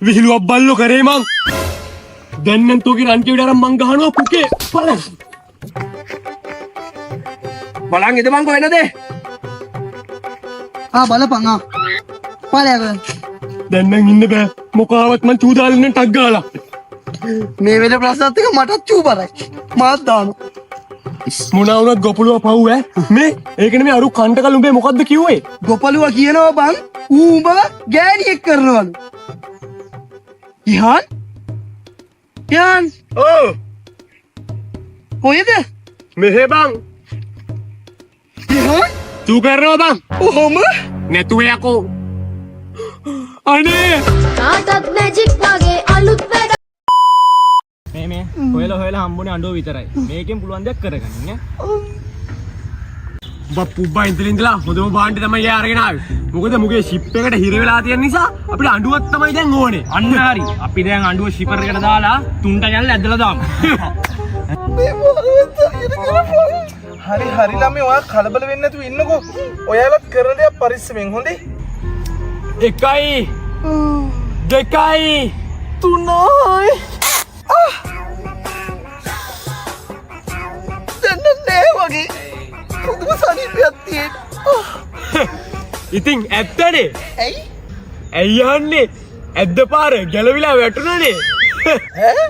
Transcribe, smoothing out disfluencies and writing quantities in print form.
විහිළුවක් බල්ලෝ කරේ මං. දැන් නම් තෝගේ රන් කෙවිඩ අරන් මං ගහනවා පුකේ. බලන් ඉද මං කොහෙනද? බලපන් පාලයක. දැන් නම් ඉන්න බෑ. මොකාවත් මං චූ දාලා ඉන්න ටක් ගාලා. මේ වෙලේ ප්‍රශ්නත් එක මටත් චූ බරයි. මාත් දානවා. මොනවා වුණත් ගොපලුව පව් ඈ. මේ ඒක නෙමෙයි අරු කන්ටකල් උඹේ මොකද්ද කිව්වේ? ගොපලුවා කියනවා බං ඌ උඹව ගෑණියෙක් කරනවලු. ඉහාන් ඔව් කොහෙද? මෙහෙ බං. ඉහාන් චූ කරනවා බං. ඔහොම නැතුව යකෝ. අනේ තාතත් මැජික් වගේ අලුත් වැඩ මේ හොයලා හම්බුනේ අඬුව විතරයි. මේකෙන් පුළුවන් දෙයක් කරගන්න ඈ. උඹ පුබ්බා ඉඳලා හොඳම බාණ්ඩේ තමයි යා අරගෙන ආවේ. මොකද මුගේ ෂිප් එකට හිර වෙලා තියෙන නිසා අපිට අඬුවක් තමයි දැන් ඕනේ. අන්න හරි. අපි දැන් අඬුව ෂිපර් එකට දාලා තුන්ට යන්න ඇදලා දාමු. මේ මොරෙත් හරි ළමයි ඔයා කලබල වෙන්නේ නැතුව ඉන්නකෝ. ඔයාලත් කරන දේ පරිස්සමෙන් හොඳේ. 1 2 3යි දැන් නෑ වගේ පුදුම සනීපයක් තියෙන. ඉතින් ඇත්තනේ. ඇයි? ඇයි යන්නේ? ඇද්ද පාර ගැලවිලා වැටුණනේ. ඈ